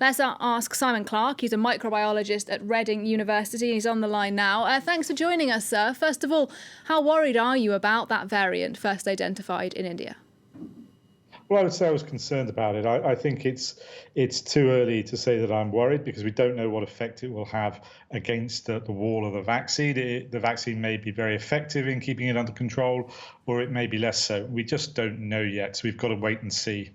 Let's ask Simon Clark. He's a microbiologist at Reading University. He's on the line now. Thanks for joining us, sir. First of all, how worried are you about that variant first identified in India? Well, I would say I was concerned about it. I think it's too early to say that I'm worried because we don't know what effect it will have against the wall of the vaccine. The vaccine may be very effective in keeping it under control, or it may be less so. We just don't know yet, so we've got to wait and see.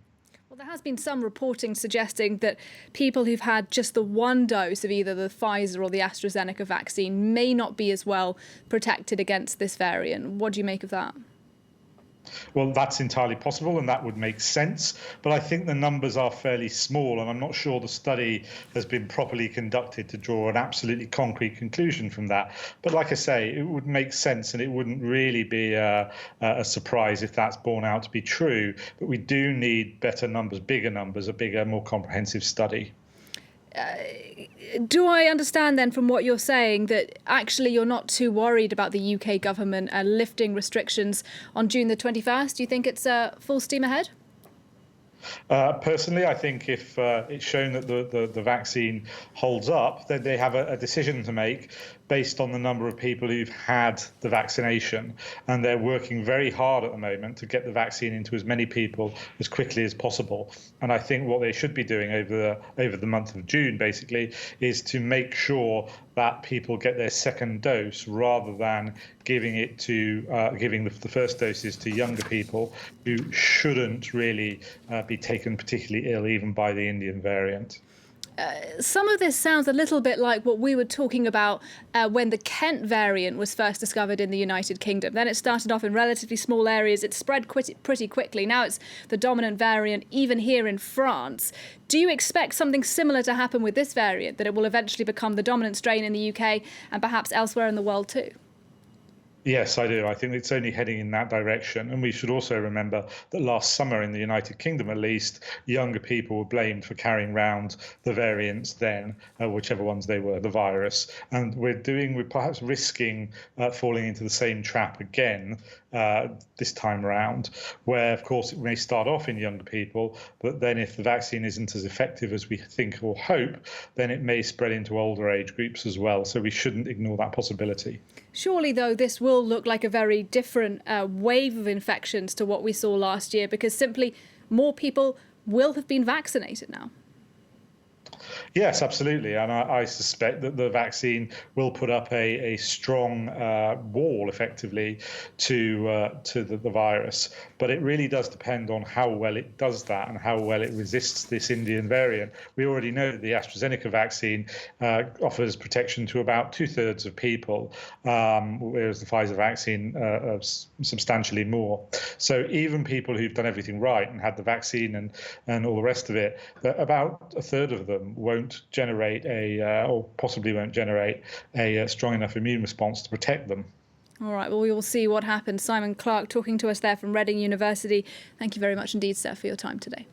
Well, there has been some reporting suggesting that people who've had just the one dose of either the Pfizer or the AstraZeneca vaccine may not be as well protected against this variant. What do you make of that? Well, that's entirely possible, and that would make sense. But I think the numbers are fairly small, and I'm not sure the study has been properly conducted to draw an absolutely concrete conclusion from that. But like I say, it would make sense, and it wouldn't really be a surprise if that's borne out to be true. But we do need better numbers, bigger numbers, a bigger, more comprehensive study. Do I understand then from what you're saying that actually you're not too worried about the UK government lifting restrictions on June the 21st? Do you think it's full steam ahead? Personally, I think if it's shown that the vaccine holds up, then they have a decision to make based on the number of people who've had the vaccination. And they're working very hard at the moment to get the vaccine into as many people as quickly as possible. And I think what they should be doing over the month of June, basically, is to make sure that people get their second dose rather than giving the first doses to younger people who shouldn't really be taken particularly ill, even by the Indian variant. Some of this sounds a little bit like what we were talking about when the Kent variant was first discovered in the United Kingdom. Then it started off in relatively small areas. It spread pretty quickly. Now it's the dominant variant, even here in France. Do you expect something similar to happen with this variant, that it will eventually become the dominant strain in the UK and perhaps elsewhere in the world too? Yes, I do. I think it's only heading in that direction. And we should also remember that last summer in the United Kingdom, at least, younger people were blamed for carrying around the variants then, whichever ones they were, the virus. And we're perhaps risking falling into the same trap again this time around, where, of course, it may start off in younger people, but then if the vaccine isn't as effective as we think or hope, then it may spread into older age groups as well. So we shouldn't ignore that possibility. Surely, though, this will look like a very different wave of infections to what we saw last year, because simply more people will have been vaccinated now. Yes, absolutely. And I suspect that the vaccine will put up a strong wall, effectively, to the virus. But it really does depend on how well it does that and how well it resists this Indian variant. We already know that the AstraZeneca vaccine offers protection to about 2/3 of people, whereas the Pfizer vaccine substantially more. So even people who've done everything right and had the vaccine and all the rest of it, about 1/3 of them won't generate or possibly won't generate a strong enough immune response to protect them. All right, well, we will see what happens. Simon Clark talking to us there from Reading University. Thank you very much indeed, sir, for your time today.